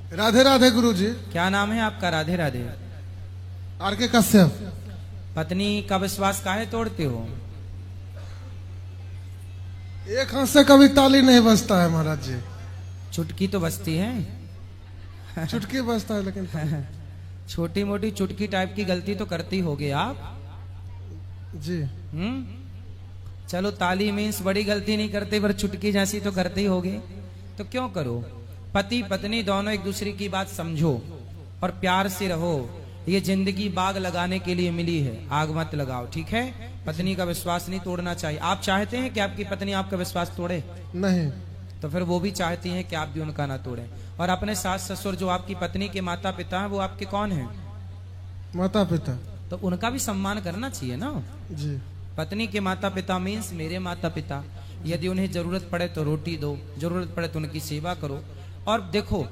राधे राधे गुरुजी। क्या नाम है आपका? राधे राधे। आर.के. कश्यप। पत्नी का विश्वास काहे तोड़ते हो? एक हाथ से कभी ताली नहीं बजता है महाराज जी। चुटकी तो बजती है। चुटकी बजता है लेकिन छोटी मोटी चुटकी टाइप की गलती तो करती होगे आप जी। चलो ताली मीन्स बड़ी गलती नहीं करते, पर चुटकी जैसी तो करते ही होगे। तो क्यों करो? पति पत्नी दोनों एक दूसरे की बात समझो और प्यार से रहो। ये जिंदगी बाग लगाने के लिए मिली है, आग मत लगाओ, ठीक है? पत्नी का विश्वास नहीं तोड़ना चाहिए। आप चाहते हैं कि आपकी पत्नी आपका विश्वास तोड़े? नहीं। तो फिर वो भी चाहती हैं कि आप भी उनका ना तोड़ें। और अपने सास ससुर जो आपकी पत्नी के माता पिता हैं, वो आपके कौन हैं? माता पिता। तो उनका भी सम्मान करना चाहिए ना जी। पत्नी के माता पिता मीन्स मेरे माता पिता। यदि उन्हें जरूरत पड़े तो रोटी दो, जरूरत पड़े तो उनकी सेवा करो। और देखो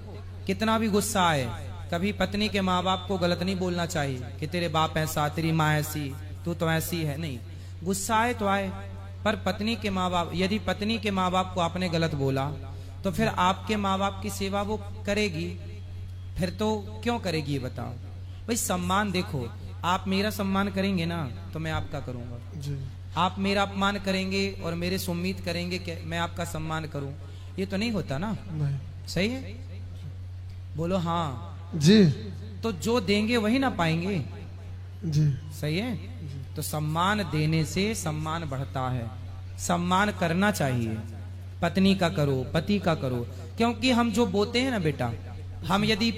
कितना भी गुस्सा आए, कभी पत्नी के माँ बाप को गलत नहीं बोलना चाहिए कि तेरे बाप ऐसा, तेरी माँ ऐसी, तू तो ऐसी है। नहीं, गुस्सा आए तो आए, पर पत्नी के माँ बाप, यदि पत्नी के माँ बाप को आपने गलत बोला तो फिर आपके माँ बाप की सेवा वो करेगी? फिर तो क्यों करेगी ये बताओ? भाई सम्मान देखो, आप मेरा सम्मान करेंगे ना तो मैं आपका करूंगा। जी। आप मेरा अपमान करेंगे और मेरे से उम्मीद करेंगे कि मैं आपका सम्मान करूं, ये तो नहीं होता ना। नहीं। सही है? बोलो हाँ जी। तो जो देंगे वही ना पाएंगे। जी। सही है? तो सम्मान देने से सम्मान बढ़ता है। सम्मान करना चाहिए। पत्नी का करो, पति का करो, क्योंकि हम जो बोते हैं ना बेटा, हम यदि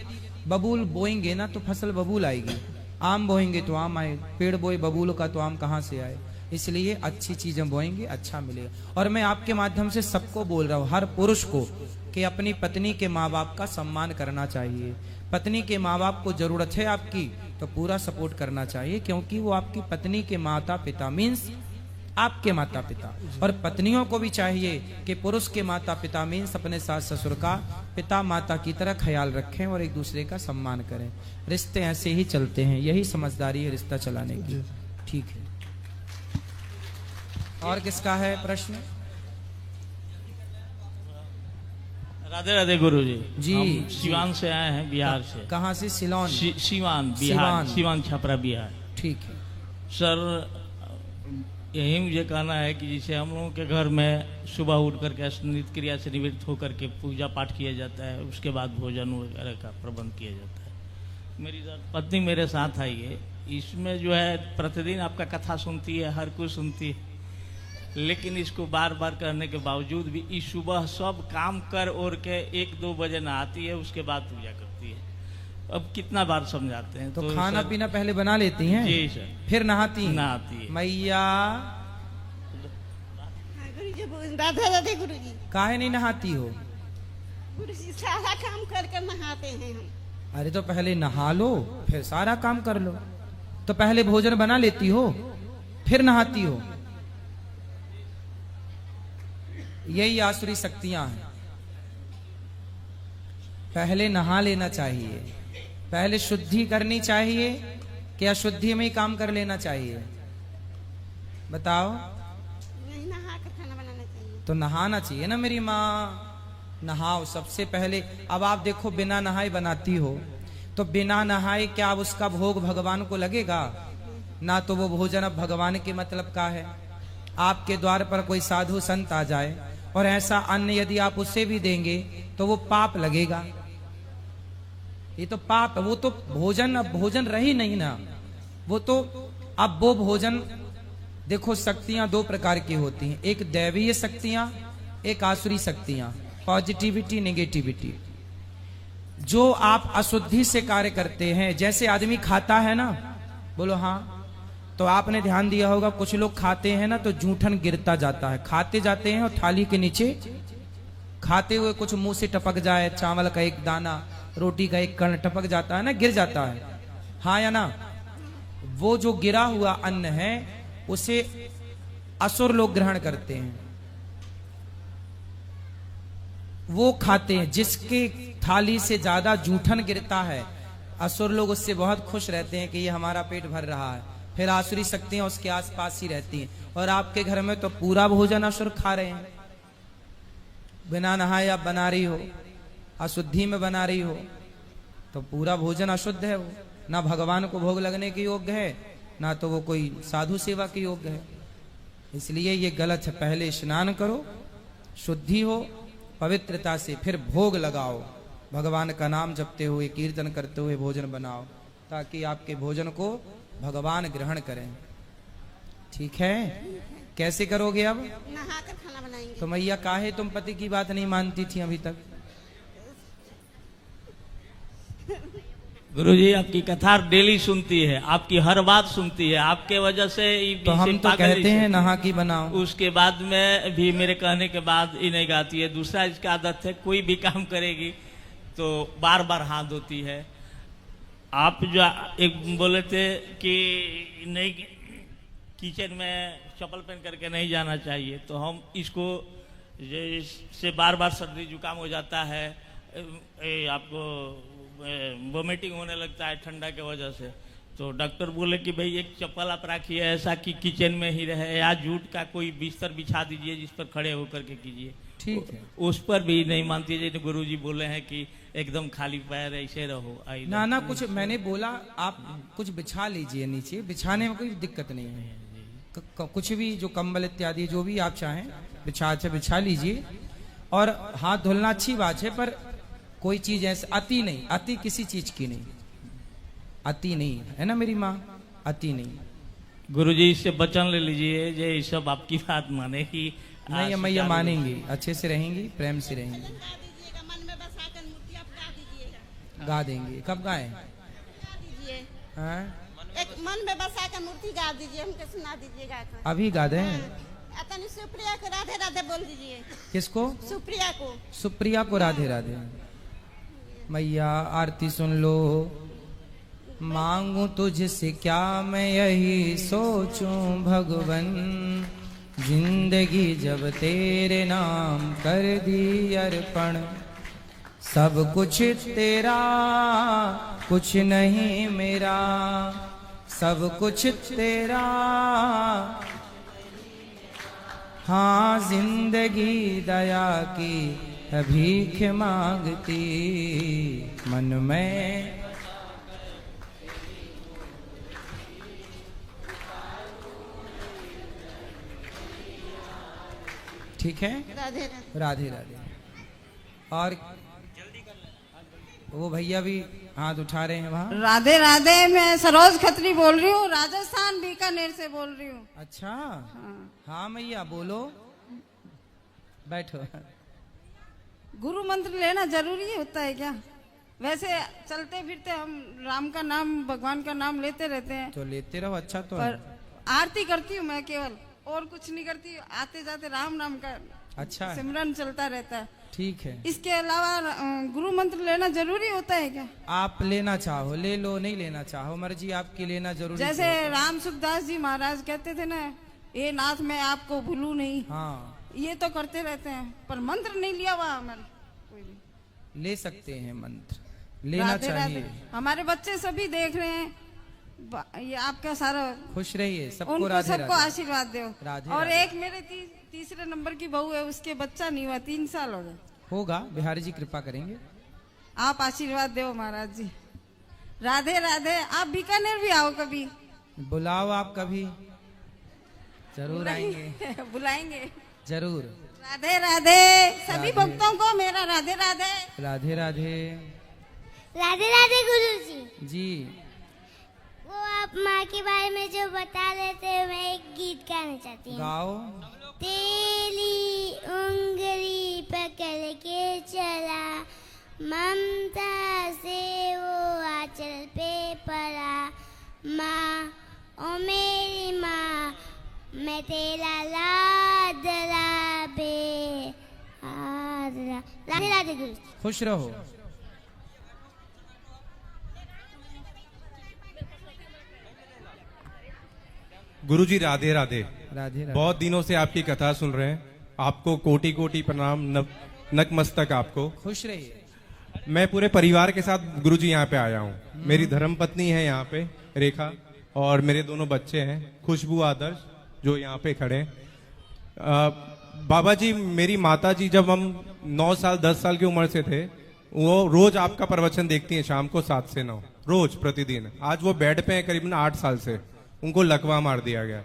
बबूल बोएंगे ना तो फसल बबूल आएगी, आम बोएंगे तो आम आए, पेड़ बोए बबूल का तो आम कहाँ से आए? इसलिए अच्छी चीजें बोएंगे, अच्छा मिलेगा। और मैं आपके माध्यम से सबको बोल रहा हूँ, हर पुरुष को, कि अपनी पत्नी के माँ बाप का सम्मान करना चाहिए। पत्नी के माँ बाप को जरूरत है आपकी तो पूरा सपोर्ट करना चाहिए, क्योंकि वो आपकी पत्नी के माता पिता मीन्स आपके माता पिता। और पत्नियों को भी चाहिए कि पुरुष के माता पिता मीन्स अपने सास ससुर का पिता माता की तरह ख्याल रखें और एक दूसरे का सम्मान करें। रिश्ते ऐसे ही चलते हैं, यही समझदारी है रिश्ता चलाने की। ठीक है, और किसका है प्रश्न? राधे राधे गुरु जी। जी, हम सिवान से आए हैं, बिहार से। कहाँ से? सिलोन? सिवान बिहार, सिवान छपरा बिहार। ठीक है सर, यही मुझे कहना है कि जैसे हम लोगों के घर में सुबह उठ करके नित्य क्रिया से निवृत्त होकर के पूजा पाठ किया जाता है, उसके बाद भोजन वगैरह का प्रबंध किया जाता है। मेरी पत्नी मेरे साथ आई है, इसमें जो है प्रतिदिन आपका कथा सुनती है, हर कुछ सुनती है, लेकिन इसको बार बार करने के बावजूद भी इस सुबह सब काम कर और के 1-2 बजे नहाती है, उसके बाद पूजा करती है। अब कितना बार समझाते हैं? तो खाना पीना पहले बना लेती हैं? जी सर। फिर नहाती है मैया? राधे राधे गुरुजी। काहे नहीं नहाती हो? गुरुजी सारा काम करके नहाते हैं हम। अरे तो पहले नहा लो फिर सारा काम कर लो। तो पहले भोजन बना लेती हो फिर नहाती हो? यही आसुरी शक्तियां हैं। पहले नहा लेना चाहिए, पहले शुद्धि करनी चाहिए कि अशुद्धि में ही काम कर लेना चाहिए? बताओ। नहीं, नहा कर खाना बनाना चाहिए। तो नहाना चाहिए ना मेरी माँ, नहाओ सबसे पहले। अब आप देखो बिना नहाए बनाती हो, तो बिना नहाए क्या अब उसका भोग भगवान को लगेगा? ना तो वो भोजन अब भगवान के मतलब का है। आपके द्वार पर कोई साधु संत आ जाए और ऐसा अन्न यदि आप उसे भी देंगे तो वो पाप लगेगा। ये तो पाप, वो तो भोजन अब भोजन रही नहीं ना, वो तो अब वो भोजन। देखो शक्तियां 2 प्रकार की होती हैं, एक दैवीय शक्तियां, एक आसुरी शक्तियां, पॉजिटिविटी नेगेटिविटी। जो आप अशुद्धि से कार्य करते हैं, जैसे आदमी खाता है ना, बोलो हाँ, तो आपने ध्यान दिया होगा कुछ लोग खाते हैं ना तो जूठन गिरता जाता है, खाते जाते हैं और थाली के नीचे खाते हुए कुछ मुंह से टपक जाए, चावल का एक दाना, रोटी का एक कण टपक जाता है ना, गिर जाता है, हाँ या ना? वो जो गिरा हुआ अन्न है उसे असुर लोग ग्रहण करते हैं, वो खाते हैं। जिसके थाली से ज्यादा जूठन गिरता है, असुर लोग उससे बहुत खुश रहते हैं कि ये हमारा पेट भर रहा है। फिर आसुरी शक्तियां उसके आसपास ही रहती हैं। और आपके घर में तो पूरा भोजन असुर खा रहे हैं, बिना नहाए आप बना रही हो, अशुद्धि में बना रही हो, तो पूरा भोजन अशुद्ध है वो, ना भगवान को भोग लगने के योग्य है, ना तो वो कोई साधु सेवा के योग्य है। इसलिए ये गलत है। पहले स्नान करो, शुद्धि हो, पवित्रता से फिर भोग लगाओ, भगवान का नाम जपते हुए, कीर्तन करते हुए भोजन बनाओ, ताकि आपके भोजन को भगवान ग्रहण करें। ठीक है? कैसे करोगे अब? नहा कर खाना बनाएंगे। तो मैया काहे तुम पति की बात नहीं मानती थी अभी तक? गुरुजी आपकी कथा डेली सुनती है, आपकी हर बात सुनती है, आपके वजह से तो हम तो कहते हैं नहा की बनाओ। उसके बाद में भी मेरे कहने के बाद ही नहीं गाती है। दूसरा इसका आदत है, कोई भी काम करेगी तो बार बार हाथ धोती है। आप जो एक बोले थे कि नहीं किचन में चप्पल पहन करके नहीं जाना चाहिए, तो हम इसको जैसे बार बार सर्दी जुकाम हो जाता है, आपको वोमिटिंग होने लगता है ठंडा के वजह से, तो डॉक्टर बोले कि भाई एक चप्पल आप रखिए ऐसा कि किचन में ही रहे, या जूट का कोई बिस्तर बिछा दीजिए जिस पर खड़े होकर के कीजिए। ठीक है। उस पर भी नहीं मानती है। जैसे गुरुजी बोले हैं कि एकदम खाली पैर ऐसे रहो। ना ना, कुछ मैंने बोला आप कुछ बिछा लीजिए नीचे, बिछाने में कोई दिक्कत नहीं है। कुछ भी जो कंबल इत्यादि जो भी आप चाहें बिछा लीजिए। और हाथ धुलना अच्छी बात है, पर कोई चीज ऐसे अति नहीं, अति किसी चीज की नहीं, अति नहीं है ना मेरी माँ, अति नहीं। गुरुजी इससे वचन ले लीजिए, ये सब आपकी बात मानेगी नहीं? मैया मानेंगी, अच्छे से रहेंगी, प्रेम से रहेंगी। गा दीजिएगा, मन में बसाकर मूर्ति आप गा दीजिएगा। गा देंगे। कब गाएं? गा दीजिए, हाँ? एक मन में बसाकर मूर्ति गा दीजिए, हमको सुना दीजिएगा। अभी गा दें? अतन सुप्रिया को राधे राधे बोल दीजिए। किसको? सुप्रिया को। सुप्रिया को राधे राधे। मैया आरती सुन लो। मांगू तुझसे क्या मैं यही सोचूं भगवन, जिंदगी जब तेरे नाम कर दी अर्पण, सब कुछ तेरा कुछ नहीं मेरा, सब कुछ तेरा। हाँ जिंदगी दया की भीख मांगती, मन में ठीक है। राधे राधे। राधे राधे। और वो भैया भी हाथ उठा रहे हैं वहाँ। राधे राधे। मैं सरोज खत्री बोल रही हूँ, राजस्थान बीकानेर से बोल रही हूँ। अच्छा हाँ मैया बोलो, बैठो। गुरु मंत्र लेना जरूरी होता है क्या? वैसे चलते फिरते हम राम का नाम, भगवान का नाम लेते रहते हैं, तो लेते रहो, अच्छा तो पर है। आरती करती हूँ मैं केवल, और कुछ नहीं करती। आते जाते राम नाम का अच्छा है, सिमरन चलता रहता है। ठीक है। इसके अलावा गुरु मंत्र लेना जरूरी होता है क्या? आप लेना चाहो ले लो, नहीं लेना चाहो मर्जी आपकी, लेना जरूरी जैसे तो होता है। राम सुखदास जी महाराज कहते थे ना, ये नाथ मैं आपको भूलू नहीं। हाँ ये तो करते रहते हैं, पर मंत्र नहीं लिया हुआ हमारे कोई भी। ले सकते हैं मंत्र, लेना राधे चाहिए। राधे। हमारे बच्चे सभी देख रहे हैं, ये आपका सारा खुश रहिए, सबको उनको राधे सबको राधे। आशीर्वाद दो। राधे और राधे। एक मेरे तीसरे नंबर की बहू है, उसके बच्चा नहीं हुआ, 3 साल हो गए। होगा, बिहारी जी कृपा करेंगे। आप आशीर्वाद दो महाराज जी। राधे राधे। आप बीकानेर भी आओ कभी, बुलाओ आप कभी, जरूर आएंगे, बुलाएंगे जरूर। राधे राधे। सभी राधे। भक्तों को मेरा राधे राधे। राधे राधे। राधे राधे गुरुजी। जी वो आप माँ के बारे में जो बता रहे थे, मैं एक गीत गाना चाहती हूँ। गाओ। तेरी उंगली पकड़ के चला, ममता से वो आंचल पे पड़ा, माँ ओ मेरी माँ, मैं तेरा लाडला बेहारा। राधे राधे गुरु। खुश रहो। गुरुजी राधे राधे। राधे राधे। बहुत दिनों से आपकी कथा सुन रहे हैं, आपको कोटि कोटि प्रणाम, नतमस्तक आपको। खुश रहिए। मैं पूरे परिवार के साथ गुरुजी यहाँ पे आया हूँ। मेरी धर्मपत्नी है यहाँ पे रेखा, और मेरे दोनों बच्चे हैं खुशबू आदर्श जो यहाँ पे खड़े हैं। बाबा जी, मेरी माता जी जब हम 9 साल 10 साल की उम्र से थे वो रोज आपका प्रवचन देखती हैं शाम को 7 से 9 रोज प्रतिदिन। आज वो बेड पे हैं करीबन 8 साल से, उनको लकवा मार दिया गया।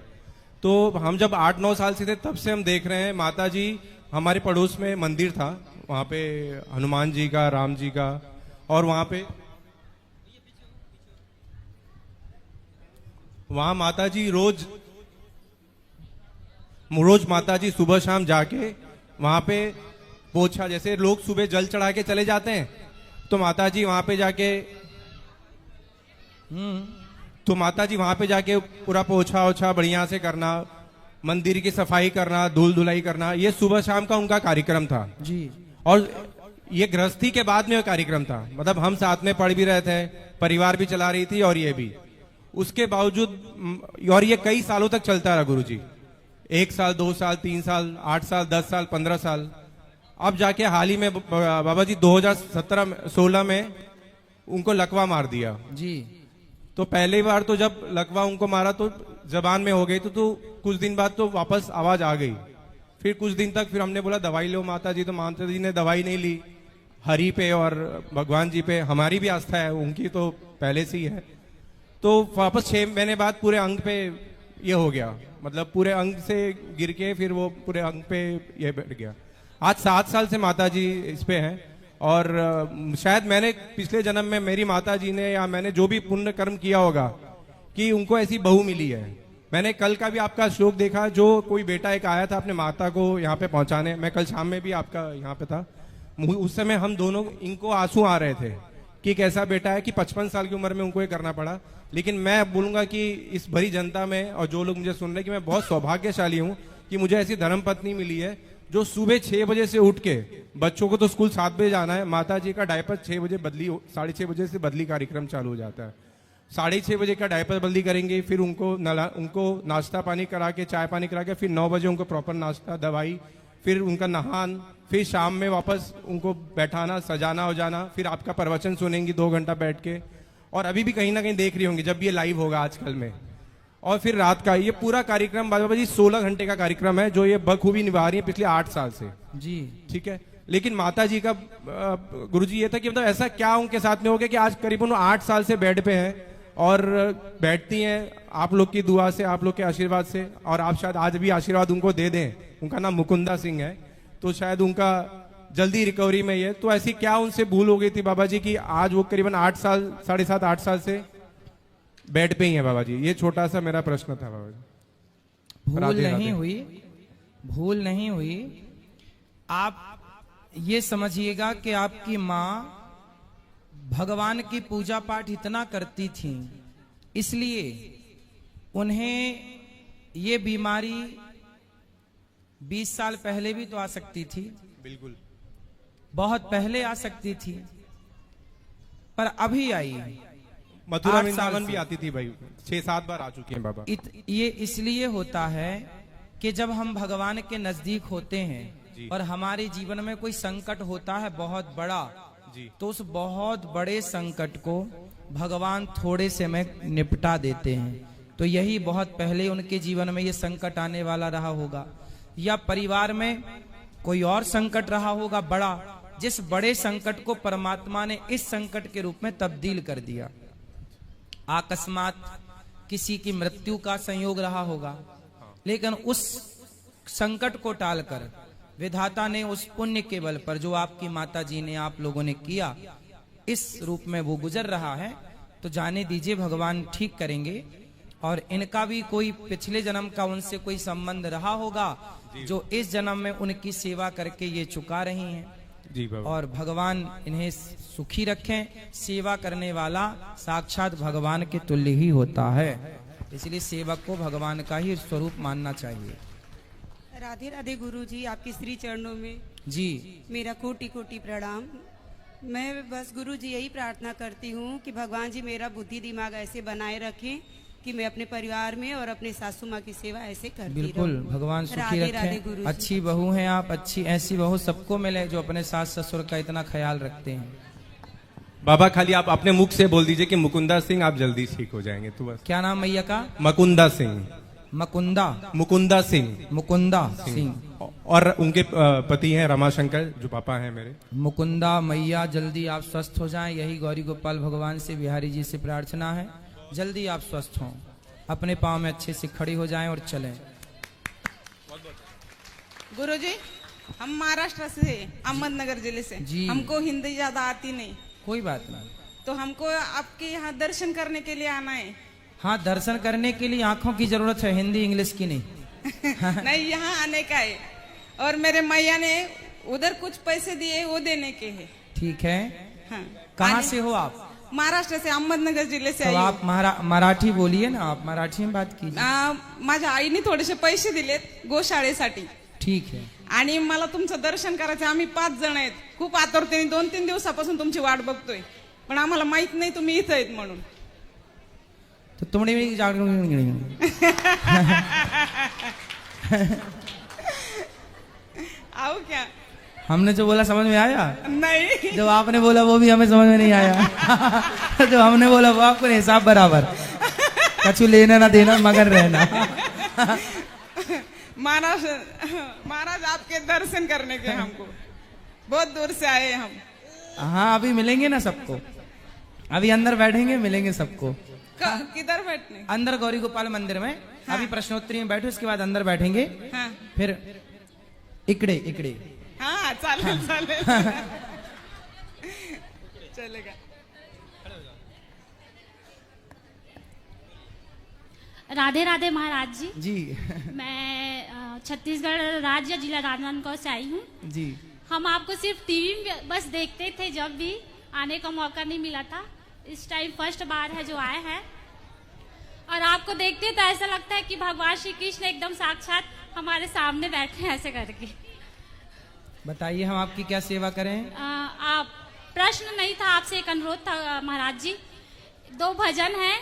तो हम जब 8-9 साल से थे तब से हम देख रहे हैं माता जी, हमारे पड़ोस में मंदिर था, वहां पे हनुमान जी का, राम जी का, और वहां माता जी रोज माता जी सुबह शाम जाके वहां पे पोछा, जैसे लोग सुबह जल चढ़ा के चले जाते हैं तो माता जी वहां पे जाके पूरा पोछा ओछा बढ़िया से करना, मंदिर की सफाई करना, धूल धुलाई करना, ये सुबह शाम का उनका कार्यक्रम था जी। और ये गृहस्थी के बाद में कार्यक्रम था, मतलब हम साथ में पढ़ भी रहे थे, परिवार भी चला रही थी और ये भी। उसके बावजूद, और ये कई सालों तक चलता रहा गुरुजी, 1 साल 2 साल 3 साल 8 साल 10 साल 15 साल। अब जाके हाल ही में बाबा जी 2017-16 में उनको लकवा मार दिया जी। तो पहली बार तो जब लकवा उनको मारा तो जबान में हो गई, तो कुछ दिन बाद तो वापस आवाज आ गई। फिर कुछ दिन तक फिर हमने बोला दवाई लो माता जी, तो माता जी ने दवाई नहीं ली। हरि पे और भगवान जी पे हमारी भी आस्था है, उनकी तो पहले से ही है। तो वापस 6 महीने बाद पूरे अंग पे ये हो गया, मतलब पूरे अंग से गिर के फिर वो पूरे अंग पे ये बैठ गया। आज 7 साल से माता जी इस पे हैं। और शायद मैंने पिछले जन्म में मेरी माता जी ने या मैंने जो भी पुण्य कर्म किया होगा कि उनको ऐसी बहू मिली है। मैंने कल का भी आपका श्लोक देखा, जो कोई बेटा एक आया था अपने माता को यहाँ पे पहुंचाने, मैं कल शाम में भी आपका यहाँ पे था, उस समय हम दोनों, इनको आंसू आ रहे थे कि एक ऐसा बेटा है कि 55 साल की उम्र में उनको ये करना पड़ा। लेकिन मैं बोलूंगा कि इस भरी जनता में और जो लोग मुझे सुन रहे हैं कि मैं बहुत सौभाग्यशाली हूँ कि मुझे ऐसी धर्मपत्नी मिली है जो सुबह 6 बजे से उठ के, बच्चों को तो स्कूल 7 बजे जाना है, माता जी का डायपर 6 बजे बदली, 6:30 बजे से बदली कार्यक्रम चालू हो जाता है। 6:30 बजे का डायपर बदली करेंगे, फिर उनको नाश्ता पानी करा के, चाय पानी करा के, फिर 9 बजे उनको प्रॉपर नाश्ता दवाई, फिर उनका नहान, फिर शाम में वापस उनको बैठाना, सजाना हो जाना, फिर आपका प्रवचन सुनेंगी 2 घंटा बैठ के, और अभी भी कहीं ना कहीं देख रही होंगी जब ये लाइव होगा आजकल में। और फिर रात का ये पूरा कार्यक्रम बाबा जी 16 घंटे का कार्यक्रम है जो ये बखूबी निभा रही है पिछले 8 साल से जी। ठीक है। लेकिन माता जी का गुरुजी ये था कि मतलब ऐसा क्या उनके साथ में हो गया कि आज करीबन 8 साल से बेड पे हैं और बैठती हैं आप लोग की दुआ से, आप लोग के आशीर्वाद से, और आप शायद आज भी आशीर्वाद उनको दे दें। उनका नाम मुकुंदा सिंह है, तो शायद उनका जल्दी रिकवरी में ही है। तो ऐसी क्या उनसे भूल हो गई थी बाबा जी की आज वो करीबन 8 साल, 7.5-8 साल से बेड पे ही है बाबा जी। ये छोटा सा मेरा प्रश्न था बाबा जी। भूल राधे नहीं राधे। हुई, भूल नहीं हुई। आप ये समझिएगा कि आपकी माँ भगवान की पूजा पाठ इतना करती थी, इसलिए उन्हें ये बीमारी 20 साल पहले भी तो आ सकती थी, बिल्कुल बहुत पहले आ सकती थी, पर अभी आई। मथुरा 8 साल वृंदावन भी से। आती थी भाई, 6-7 बार आ चुकी हैं बाबा। ये इसलिए होता है कि जब हम भगवान के नजदीक होते जी। हैं और हमारे जीवन में कोई संकट होता है बहुत बड़ा, जी। तो उस बहुत बड़े संकट को भगवान थोड़े से में निपटा देते हैं। तो यही बहुत पहले उनके जीवन में ये संकट आने वाला रहा होगा, या परिवार में कोई और संकट रहा होगा बड़ा, जिस बड़े संकट को परमात्मा ने इस संकट के रूप में तब्दील कर दिया। अकस्मात किसी की मृत्यु का संयोग रहा होगा, लेकिन उस संकट को टालकर विधाता ने उस पुण्य के बल पर जो आपकी माता जी ने, आप लोगों ने किया, इस रूप में वो गुजर रहा है। तो जाने दीजिए, भगवान ठीक करेंगे। और इनका भी कोई पिछले जन्म का उनसे कोई संबंध रहा होगा जो इस जन्म में उनकी सेवा करके ये चुका रही हैं। जी बाबा। और भगवान इन्हें सुखी रखें। सेवा करने वाला साक्षात भगवान के तुल्य ही होता है, इसलिए सेवक को भगवान का ही स्वरूप मानना चाहिए। राधे राधे गुरु जी, आपके श्री चरणों में जी। मेरा कोटि कोटि प्रणाम। मैं बस गुरु जी यही प्रार्थना करती हूँ कि भगवान जी मेरा बुद्धि दिमाग ऐसे बनाए रखें कि मैं अपने परिवार में और अपने सासू माँ की सेवा ऐसे करती बिल्कुल, रहूं। भगवान सुखी राधे राधे रखें। गुरु जी। अच्छी बहू हैं आप, अच्छी ऐसी बहू सबको मिले जो अपने सास ससुर का इतना ख्याल रखते हैं। बाबा खाली आप अपने मुख से बोल दीजिए कि मुकुंदा सिंह, आप जल्दी ठीक हो जाएंगे। तो बस। क्या नाम मैया का? मुकुंदा सिंह। मुकुंदा मुकुंदा सिंह मुकुंदा सिंह। और उनके पति हैं रमाशंकर, जो पापा हैं मेरे। मुकुंदा मैया जल्दी आप स्वस्थ हो जाएं, यही गौरी गोपाल भगवान से, बिहारी जी से प्रार्थना है। जल्दी आप स्वस्थ हों, अपने पाँव में अच्छे से खड़ी हो जाएं और चलें। गुरुजी, हम महाराष्ट्र से, अहमदनगर जिले से। जी। हमको हिंदी ज्यादा आती नहीं, कोई बात नहीं। तो हमको आपके यहाँ दर्शन करने के लिए आना है। हाँ, दर्शन करने के लिए आंखों की जरूरत है, हिंदी इंग्लिश की नहीं। नहीं, यहाँ आने का है। और मेरे मैया ने उधर कुछ पैसे दिए, वो देने के हैं। ठीक है। हाँ। कहाँ आने- से हो आप? महाराष्ट्र से, अहमदनगर जिले से तो आई आप मराठी बोलिए ना, आप मराठी में बात कीजिए। माझ्या आईने थोडेसे पैसे दिलेत गोशाळेसाठी ठीक है। आणि मला तुमचं दर्शन करायचं। आम्ही 5 जण आहेत, खूप आतुरतेने 2-3 दिवसापासून तुमची वाट बघतोय, पण आम्हाला माहित नाही तुम्ही इथं आहेत म्हणून। तो तुमने भी आओ क्या? हमने जो बोला समझ में आया? नहीं। जो आपने बोला वो भी हमें समझ में नहीं आया। जो हमने बोला वो आपको हिसाब बराबर, कछु लेना ना देना मगर रहना। महाराज आपके दर्शन करने के हमको बहुत दूर से आए हम। हाँ, अभी मिलेंगे ना सबको, अभी अंदर बैठेंगे, मिलेंगे सबको। किधर बैठने? अंदर गौरी गोपाल मंदिर में। हाँ। अभी प्रश्नोत्तरी में बैठो, इसके बाद अंदर बैठेंगे। हाँ फिर इकड़े इकड़े। हाँ, चालेल चालेल। चलेगा। राधे राधे महाराज जी। जी मैं छत्तीसगढ़ राज्य जिला राजनांदगांव से आई हूँ जी। हम आपको सिर्फ टीवी में बस देखते थे, जब भी आने का मौका नहीं मिला था। इस टाइम फर्स्ट बार है जो आए हैं, और आपको देखते तो ऐसा लगता है कि भगवान श्री कृष्ण एकदम साक्षात हमारे सामने बैठे हैं ऐसे करके। बताइए हम आपकी क्या सेवा करें? आप प्रश्न नहीं था, आपसे एक अनुरोध था महाराज जी। 2 भजन हैं,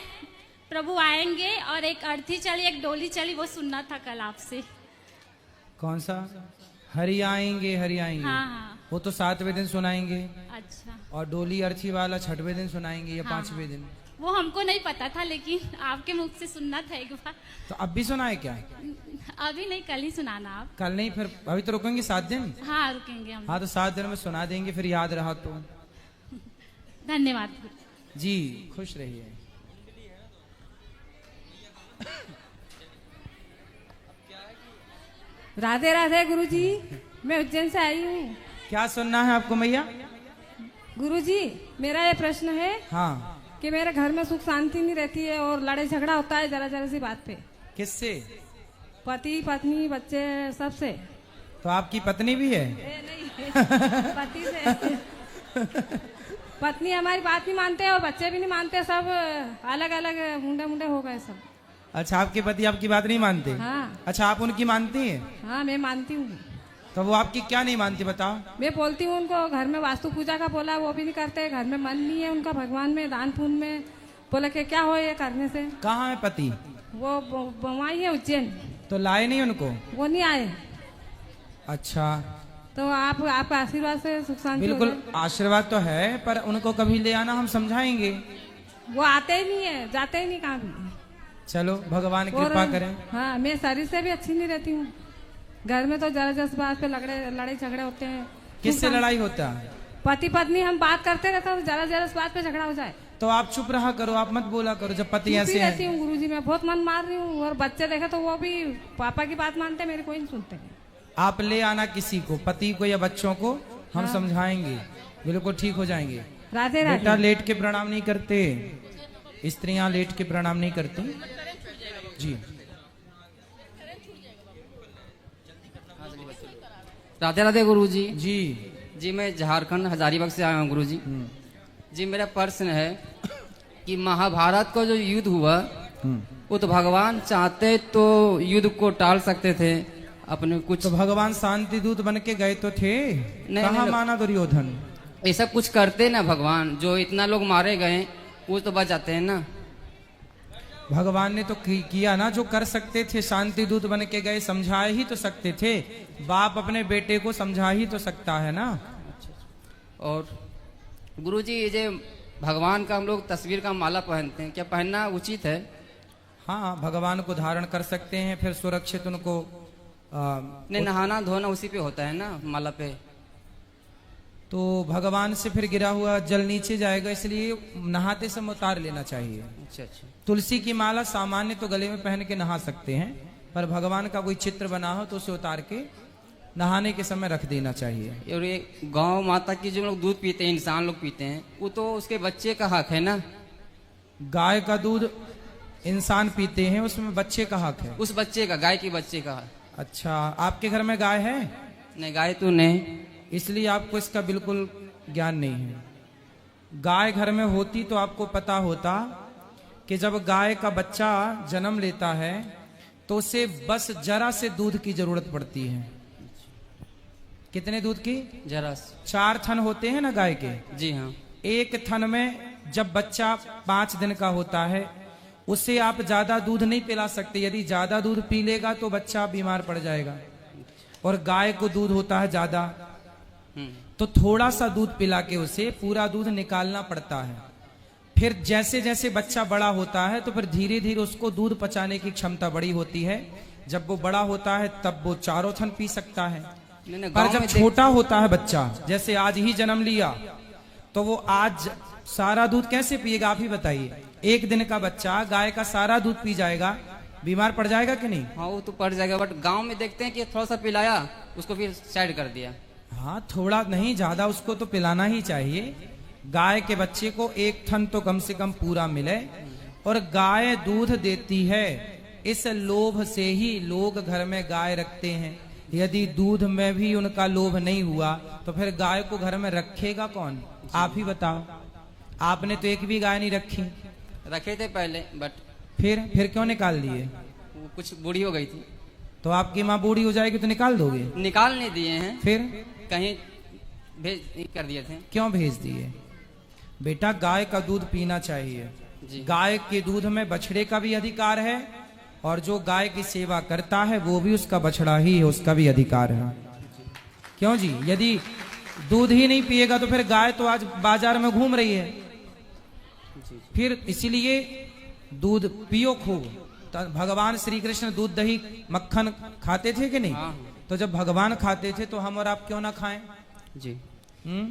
प्रभु आएंगे, और एक अर्थी चली एक डोली चली, वो सुनना था कल आपसे। कौन सा? हरि आएंगे हरि आएंगे। हाँ हाँ। वो तो 7वें दिन सुनाएंगे। अच्छा। और डोली अर्थी वाला 6वें दिन सुनाएंगे या हाँ, 5वें दिन? वो हमको नहीं पता था, लेकिन आपके मुख से सुनना था एक बार। तो अब भी सुनाए क्या? अभी नहीं, कल ही सुनाना आप। कल नहीं, फिर अभी तो रुकेंगे 7 दिन। हाँ, रुकेंगे हम। हाँ, तो 7 दिन में सुना देंगे, फिर याद रहा तो। धन्यवाद। जी, खुश रहिए। राधे राधे गुरुजी, मैं उज्जैन से आई हूँ। क्या सुनना है आपको मैया? गुरुजी, मेरा ये प्रश्न है हाँ। कि मेरे घर में सुख शांति नहीं रहती है और लड़ाई झगड़ा होता है जरा जरा सी बात पे। किससे? पति पत्नी बच्चे सबसे। तो आपकी पत्नी भी है? नहीं, पति से। पत्नी हमारी बात नहीं मानते और बच्चे भी नहीं मानते, सब अलग अलग मुंडे मुंडे हो गए सब। अच्छा, आपके पति आपकी बात नहीं मानते? हाँ। अच्छा, आप उनकी मानती हैं? हाँ, मैं मानती हूँ। तो वो आपकी क्या नहीं मानती बताओ? मैं बोलती हूँ उनको, घर में वास्तु पूजा का बोला वो भी नहीं करते, घर में मन नहीं है उनका भगवान में, दान पुण्य में। बोला कि क्या हो ये करने से? कहाँ है पति? वो बवाई है उज्जैन। तो लाए नहीं उनको? वो नहीं आए। अच्छा, तो आपका आशीर्वाद से सुख शांति हो बिल्कुल जाए। आशीर्वाद तो है, पर उनको कभी ले आना, हम समझाएंगे। वो आते ही नहीं है, जाते ही नहीं कहाँ भी। चलो, भगवान और कृपा करें। हाँ, मैं शरीर से भी अच्छी नहीं रहती हूँ। घर में तो जरा जस बात पे लड़ाई झगड़े होते हैं। किससे लड़ाई होता है? पति पत्नी हम बात करते रहते हैं, जरा जरा बात पे झगड़ा हो जाए तो आप चुप रहा करो, आप मत बोला करो। जब पति चुप ही ऐसे रहती हैं। हूँ गुरुजी, मैं बहुत मन मार रही हूँ। और बच्चे देखे तो वो भी पापा की बात मानते, मेरी कोई नहीं सुनते। आप ले आना किसी को, पति को या बच्चों को, हम हाँ। समझाएंगे, बिल्कुल ठीक हो जाएंगे। राधे बेटा राधे। लेट के प्रणाम नहीं करते, स्त्रियां लेट के प्रणाम नहीं करती। जी राधे राधे गुरुजी। जी जी, मैं झारखंड हजारीबाग से आया हूँ गुरुजी। जी, मेरा प्रश्न है कि महाभारत का जो युद्ध हुआ, वो तो भगवान चाहते तो युद्ध को टाल सकते थे अपने कुछ। तो भगवान शांति दूत बन के गए तो थे, कहाँ नहीं। माना दुर्योधन? ऐसा कुछ करते ना भगवान, जो इतना लोग मारे गए वो तो बच जाते हैं ना। भगवान ने तो किया ना जो कर सकते थे, शांति दूत बन के गए, समझा ही तो सकते थे। बाप अपने बेटे को समझा ही तो सकता है ना। और गुरुजी, ये जो भगवान का हम लोग तस्वीर का माला पहनते हैं, क्या पहनना उचित है? हाँ, भगवान को धारण कर सकते हैं, फिर सुरक्षित उनको नहीं, नहाना धोना उसी पे होता है ना, माला पे। तो भगवान से फिर गिरा हुआ जल नीचे जाएगा, इसलिए नहाते समय उतार लेना चाहिए। अच्छा अच्छा। तुलसी की माला सामान्य तो गले में पहन के नहा सकते हैं, पर भगवान का कोई चित्र बना हो तो उसे उतार के नहाने के समय रख देना चाहिए। और ये गांव माता की जो लोग दूध पीते हैं, इंसान लोग पीते हैं, वो तो उसके बच्चे का हक है ना। गाय का दूध इंसान पीते हैं, उसमें बच्चे का हक है। उस बच्चे का, गाय के बच्चे का। अच्छा, आपके घर में गाय है? नहीं, गाय तो नहीं। इसलिए आपको इसका बिल्कुल ज्ञान नहीं है। गाय घर में होती तो आपको पता होता कि जब गाय का बच्चा जन्म लेता है तो उसे बस जरा से दूध की जरूरत पड़ती है। कितने दूध की? जरा। 4 थन होते हैं ना गाय के। जी हाँ। एक थन में जब बच्चा 5 दिन का होता है, उसे आप ज्यादा दूध नहीं पिला सकते। यदि ज्यादा दूध पी लेगा तो बच्चा बीमार पड़ जाएगा, और गाय को दूध होता है ज्यादा, तो थोड़ा सा दूध पिला के उसे पूरा दूध निकालना पड़ता है। फिर जैसे जैसे बच्चा बड़ा होता है तो फिर धीरे धीरे उसको दूध पचाने की क्षमता बड़ी होती है। जब वो बड़ा होता है तब वो 4 थन पी सकता है। पर जब छोटा होता है बच्चा, जैसे आज ही जन्म लिया, तो वो आज सारा दूध कैसे पिएगा आप ही बताइए। 1 दिन का बच्चा गाय का सारा दूध पी जाएगा, बीमार पड़ जाएगा कि नहीं? हाँ, वो तो पड़ जाएगा, बट गांव में देखते हैं कि थोड़ा सा पिलाया, उसको फिर साइड कर दिया। हाँ, थोड़ा नहीं, ज्यादा उसको तो पिलाना ही चाहिए। गाय के बच्चे को 1 थन तो कम से कम पूरा मिले। और गाय दूध देती है, इस लोभ से ही लोग घर में गाय रखते हैं। यदि दूध में भी उनका लोभ नहीं हुआ तो फिर गाय को घर में रखेगा कौन? आप ही बताओ। आपने तो एक भी गाय नहीं रखी। रखे थे पहले, बट फिर क्यों निकाल दिए? वो कुछ बूढ़ी हो गई थी। तो आपकी माँ बूढ़ी हो जाएगी तो निकाल दोगे? निकाल नहीं दिए हैं, फिर कहीं भेज कर दिए थे। क्यों भेज दिए? बेटा, गाय का दूध पीना चाहिए। गाय के दूध में बछड़े का भी अधिकार है, और जो गाय की सेवा करता है वो भी उसका बछड़ा ही है, उसका भी अधिकार है। क्यों जी? यदि दूध ही नहीं पिएगा तो फिर गाय तो आज बाजार में घूम रही है। फिर इसीलिए दूध पियो खूब। तो भगवान श्री कृष्ण दूध दही मक्खन खाते थे कि नहीं? तो जब भगवान खाते थे तो हम और आप क्यों ना खाएं? जी।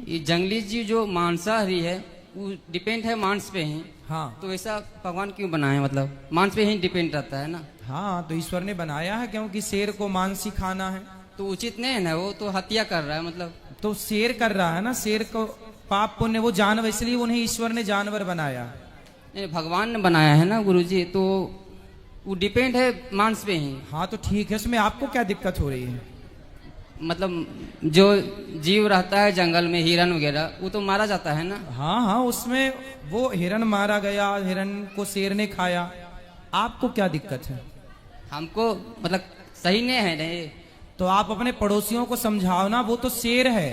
ये जंगली जीव जो मांसाहारी है, वो डिपेंड है मांस पे ही। हाँ, तो ऐसा भगवान क्यों बनाए? मतलब मांस पे ही डिपेंड रहता है ना। हाँ, तो ईश्वर ने बनाया है क्योंकि शेर को मांस ही खाना है। तो उचित नहीं है ना, वो तो हत्या कर रहा है। मतलब तो शेर कर रहा है ना, शेर को पाप पुण्य, वो जानवर, इसलिए उन्हें ईश्वर ने जानवर बनाया। नहीं, भगवान ने बनाया है ना गुरुजी, तो वो डिपेंड है मांस पे ही। हाँ, तो ठीक है, उसमें आपको क्या दिक्कत हो रही है? मतलब जो जीव रहता है जंगल में, हिरन वगैरह, वो तो मारा जाता है ना। हाँ हाँ, उसमें वो हिरन मारा गया, हिरन को शेर ने खाया, आपको क्या दिक्कत है? हमको मतलब सही नहीं है। नहीं, तो आप अपने पड़ोसियों को समझाओ ना, वो तो शेर है,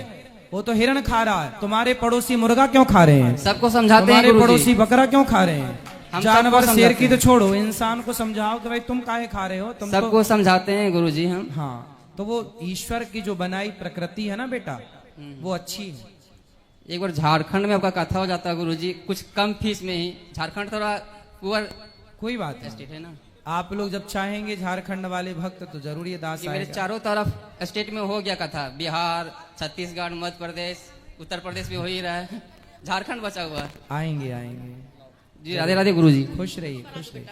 वो तो हिरन खा रहा है। तुम्हारे पड़ोसी मुर्गा क्यों खा रहे हैं? सबको समझाते हैं। तुम्हारे पड़ोसी बकरा क्यों खा रहे हैं? हम जानवर शेर की तो छोड़ो, इंसान को समझाओ कि भाई तुम काहे खा रहे हो? तुम सबको समझाते हैं गुरुजी हम। हाँ, तो वो ईश्वर की जो बनाई प्रकृति है ना बेटा, वो अच्छी है। एक बार झारखंड में आपका कथा हो जाता है गुरुजी, कुछ कम फीस में ही। झारखंड थोड़ा पुअर कोई बात नहीं, स्टेट है ना। आप लोग जब चाहेंगे झारखंड वाले भक्त तो जरूर ये दास मेरे आएगा। चारों तरफ स्टेट में हो गया कथा, बिहार, छत्तीसगढ़, मध्य प्रदेश, उत्तर प्रदेश में हो ही रहा है, झारखंड बचा हुआ है। आएंगे आएंगे। जी, राधे राधे गुरुजी। खुश रहिए, खुश रहिए।